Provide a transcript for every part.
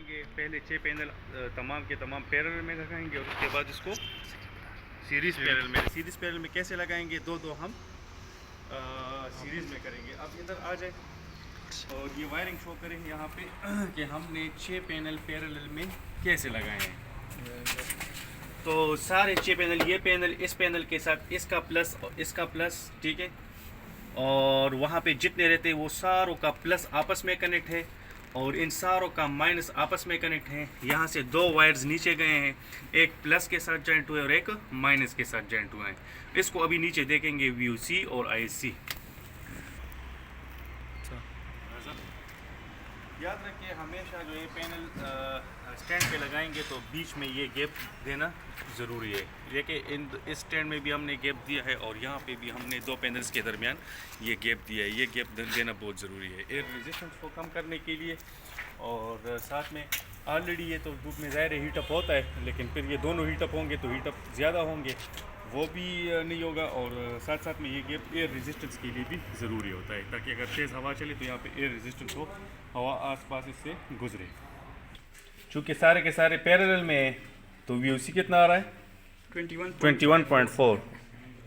लगाएंगे पहले 6 पैनल तमाम के तमाम पैरेलल में लगाएंगे और उसके बाद इसको सीरीज़ पैरेलल में कैसे लगाएंगे दो हम सीरीज़ में करेंगे। अब इधर आ जाए और ये वायरिंग शो करें यहाँ पे कि हमने 6 पैनल पैरेलल में कैसे लगाए हैं। तो सारे 6 पैनल, ये पैनल इस पैनल के साथ इसका प्लस और इसका प्लस, ठीक है, और वहाँ पे जितने रहते हैं वो सारों का प्लस आपस में कनेक्ट है और इन सारों का माइनस आपस में कनेक्ट है। यहाँ से दो वायर्स नीचे गए हैं, एक प्लस के साथ जॉइंट हुए और एक माइनस के साथ जॉइंट हुए हैं। इसको अभी नीचे देखेंगे VOC और IC। याद रखिए हमेशा जो ये पैनल स्टैंड पे लगाएंगे तो बीच में ये गैप देना ज़रूरी है। देखिए इस स्टैंड में भी हमने गैप दिया है और यहाँ पे भी हमने दो पैनल्स के दरमियान ये गैप दिया है। ये गैप देना बहुत ज़रूरी है एयर रेजिस्टेंस को कम करने के लिए। और साथ में ऑलरेडी ये तो धूप में ज़ाहिर हीटअप होता है, लेकिन फिर ये दोनों हीटअप होंगे तो हीटअप ज़्यादा होंगे, वो भी नहीं होगा। और साथ साथ में ये गैप एयर रेजिस्टेंस के लिए भी ज़रूरी होता है ताकि अगर तेज़ हवा चले तो यहाँ पे एयर रेजिस्टेंस हो, हवा आसपास इससे गुजरे। चूँकि सारे के सारे पैरेलल में है तो VOC कितना आ रहा है 21.4।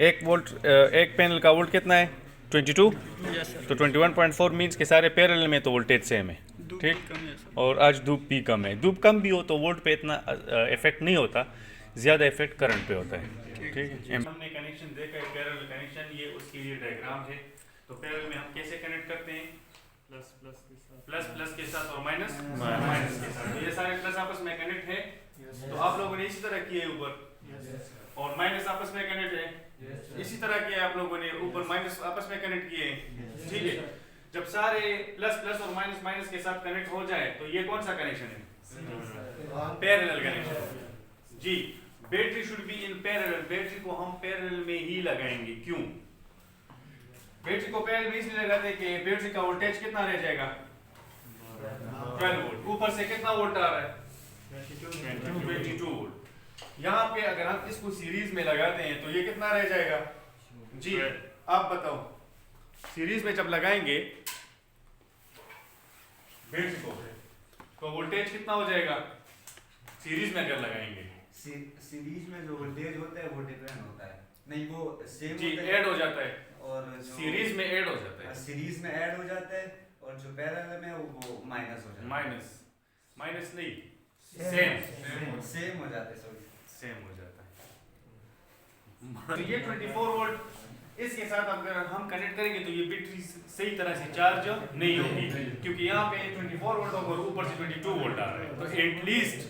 एक वोल्ट एक पैनल का वोल्ट कितना है 22। तो 21.4 मीन्स के सारे पैरेलल में तो वोल्टेज सेम है, ठीक। और आज धूप भी कम है, धूप कम भी हो तो वोल्ट पे इतना इफेक्ट नहीं होता, ज़्यादा इफेक्ट करंट पे होता है, ठीक है। हमने कनेक्शन देखा है पैरेलल कनेक्शन, ये उसके लिए डायग्राम है। तो पैरेलल में हम कैसे कनेक्ट करते हैं, प्लस के साथ और माइनस के साथ। तो ये सारे प्लस आपस में कनेक्ट है, तो आप लोगों ने इसी तरह किए ऊपर, और माइनस आपस में कनेक्ट है, इसी तरह किया आप लोगों ने ऊपर माइनस आपस में कनेक्ट किए, ठीक है। जब सारे प्लस और माइनस के साथ कनेक्ट हो जाए तो ये कौन सा कनेक्शन है, पैरेलल कनेक्शन जी। Battery should be in parallel, battery को हम पैरेलल में ही लगाएंगे। क्यों बैटरी को पैरेलल में इसलिए लगाते हैं कि बैटरी का वोल्टेज कितना रह जाएगा 12 वोल्ट, ऊपर से कितना वोल्ट आ रहा है 22 वोल्ट। यहाँ पे अगर हम इसको सीरीज में लगाते हैं तो ये कितना रह जाएगा जी, आप बताओ। सीरीज में जब लगाएंगे बैटरी को तो वोल्टेज कितना हो जाएगा सीरीज में अगर लगाएंगे। सीरीज में जो वोल्टेज होता है वो डिफरेंट होता है, नहीं वो सेम जी, होता है, ऐड हो जाता है, और सीरीज में ऐड हो जाता है, सीरीज में ऐड हो जाता है, और जो पैरेलल में वो माइनस हो जाता है। माइनस नहीं, सेम हो जाता है, सॉरी सेम हो जाता है। तो ये 24 वोल्ट इसके साथ अगर हम कनेक्ट करेंगे तो ये बैटरी सही तरह से चार्ज नहीं होगी, क्योंकि यहाँ पे 24 वोल्ट और ऊपर से 22 वोल्ट आ रहा है। तो एटलीस्ट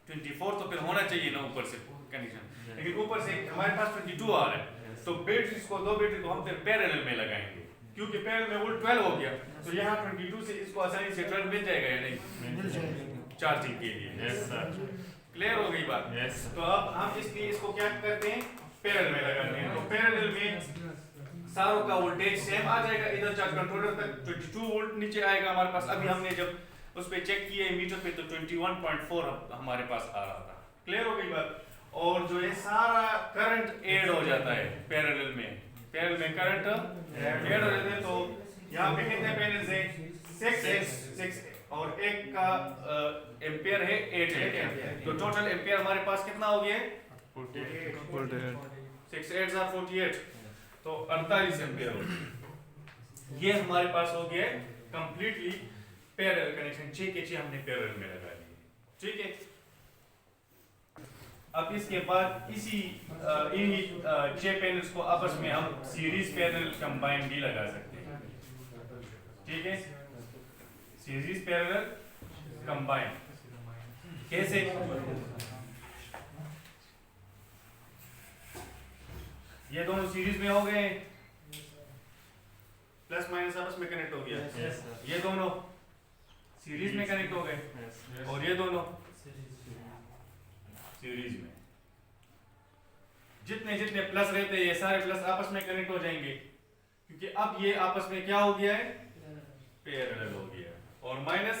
24 तो फिर होना चाहिए ना ऊपर से कनेक्शन, लेकिन ऊपर से हमारे पास 22 आ रहा है। तो बैटरी को दो बैटरी को हम फिर पैरेलल में लगाएंगे, क्योंकि पैरेलल में वोल्ट 12 हो गया, तो यहाँ 22 से इसको आसानी से 12 मिल जाएगा या नहीं, चार्जिंग के लिए। क्लियर हो गई बात। तो अब हम इसलिए इसको क्या करते हैं पैरेलल में लगाते हैं। तो पैरेलल में सारों का वोल्टेज सेम आ जाएगा, इधर चार्ज कंट्रोलर तक 22 वोल्ट नीचे आएगा हमारे पास। अभी हमने जब उस पे चेक किए मीटर पे तो 21.4 हमारे पास आ रहा था। क्लियर हो गई बात। और जो है सारा करंट ऐड हो जाता है पैरेलल में करंट ऐड हो जाता है। तो यहाँ पे कितने पैनल्स हैं 6 और एक का एम्पियर है 8 एम्पियर। तो टोटल एम्पियर हमारे पास कितना हो गया 6 8 48, तो 48 एम्पियर हो गया। ये हमारे पास हो गया कंप्लीटली पैरेलल कनेक्शन। 6 के 6 हमने पैरेलल में लगा लिए, ठीक है। अब इसके बाद इसी इन्हीं 6 पैनल्स को आपस में हम सीरीज पैरेलल कंबाइन भी लगा सकते हैं, ठीक है। सीरीज पैरेलल कंबाइन कैसे, ये दोनों सीरीज में हो गए, प्लस माइनस आपस में कनेक्ट हो गया, ये दोनों सीरीज में कनेक्ट हो गए, और ये दोनों सीरीज में। जितने प्लस रहते हैं ये सारे प्लस आपस में कनेक्ट हो जाएंगे, क्योंकि अब ये आपस में क्या हो गया है पैरेलल हो गया, और माइनस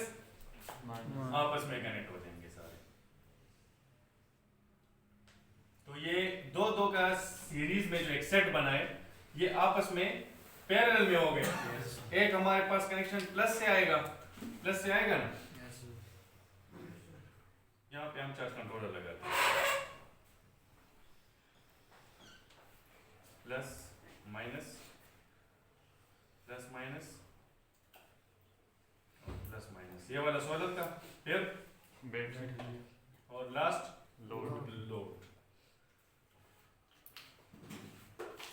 आपस में कनेक्ट हो जाएंगे सारे। तो ये दो का सीरीज में जो एक सेट बना है ये आपस में पैरेलल में हो गए। एक हमारे पास कनेक्शन प्लस से आएगा ना, ये वाला सोलर का, फिर बैटरी और लास्ट लोड लोड।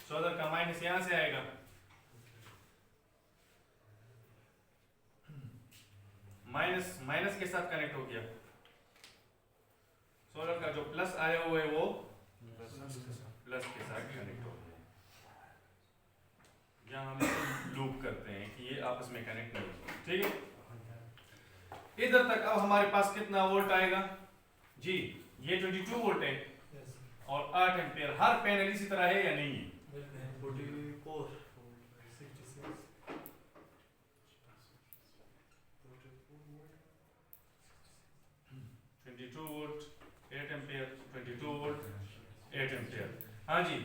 सोलर का माइनस यहां से आएगा, माइनस माइनस के साथ कनेक्ट हो गया। सोलर का जो प्लस आया हुआ है वो प्लस के साथ कनेक्ट हो गया। यहाँ हम लूप करते हैं कि ये आपस में कनेक्ट नहीं हो, ठीक है। इधर तक अब हमारे पास कितना वोल्ट आएगा जी? ये 22 वोल्ट है और 8 एम्पियर। हर पैनल इसी तरह है या नहीं है? 44 22 वोल्ट 8 एम्पियर, 22 वोल्ट 8 एम्पियर। हाँ जी,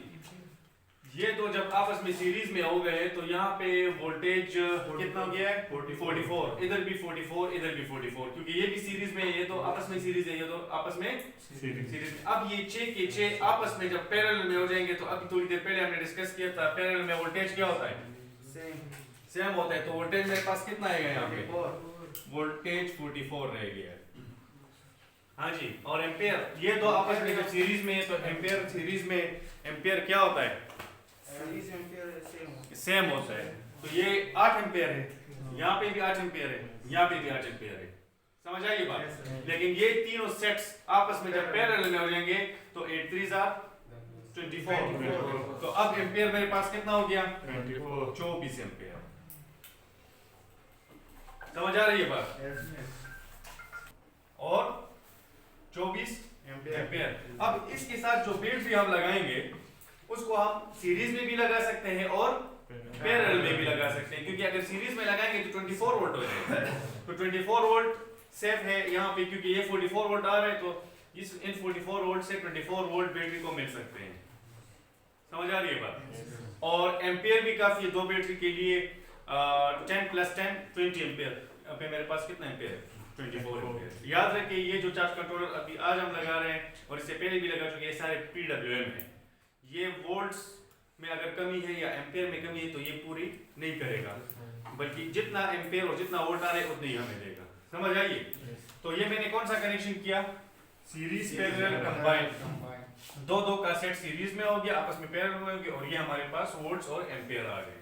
ये तो जब आपस में सीरीज में हो गए तो यहाँ पे वोल्टेज कितना हो गया है? 44। इधर भी 44, इधर भी 44, क्योंकि ये भी सीरीज में है, ये तो आपस में सीरीज है, ये तो आपस में सीरीज में। अब ये 6 के 6 आपस में जब पैरेलल में हो जाएंगे तो अभी थोड़ी देर पहले हमने डिस्कस किया था, पैरेलल में वोल्टेज क्या होता है? सेम होता है। तो वोल्टेज मेरे पास कितना आएगा यहाँ पे? वोल्टेज 44 रह गया है। हाँ जी, और एम्पियर, ये तो आपस में जब सीरीज में है तो एम्पियर, सीरीज में एम्पियर क्या होता है? सेम होता है। तो ये 8 एम्पियर है, यहाँ पे भी 8 एम्पियर है, यहाँ पे भी 8 एम्पियर है। समझ आई ये बात? लेकिन ये तीनों सेट्स आपस में जब पैरेलल में हो जाएंगे तो 8 3 24। तो अब एम्पियर मेरे पास कितना हो गया? 24 एम्पियर। समझ आ रही है बात? और 24 एम्पियर। अब इसके साथ जो बैटरी हम लगाएंगे उसको हम सीरीज में भी लगा सकते हैं और पैरेलल में भी लगा सकते हैं, क्योंकि अगर सीरीज में लगाएंगे तो 24 वोल्ट हो जाएगा। तो 24 वोल्ट सेफ है यहाँ पे, क्योंकि ये 44 वोल्ट आ रहा है, तो इन 44 वोल्ट से 24 वोल्ट बैटरी को मिल सकते हैं। समझ आ रही है बात? और एम्पियर भी काफी है, दो बैटरी के लिए 10 + 10 20 एम्पियर। अभी मेरे पास कितना एम्पियर है? 24 एम्पियर। याद रखिए ये जो चार्ज कंट्रोलर अभी आज हम लगा रहे हैं और इससे पहले भी लगा चुके हैं, सारे PWM है। ये वोल्ट्स में अगर कमी है या एम्पियर में कमी है तो ये पूरी नहीं करेगा, बल्कि जितना एम्पियर और जितना वोल्ट आ रहा है उतना ही हमें देगा। समझ आइए? तो ये मैंने कौन सा कनेक्शन किया? Series parallel combine. दो का सेट सीरीज में हो गया, आपस में पैरेलल में हो गया, और ये हमारे पास वोल्ट्स और एम्पियर आ गए।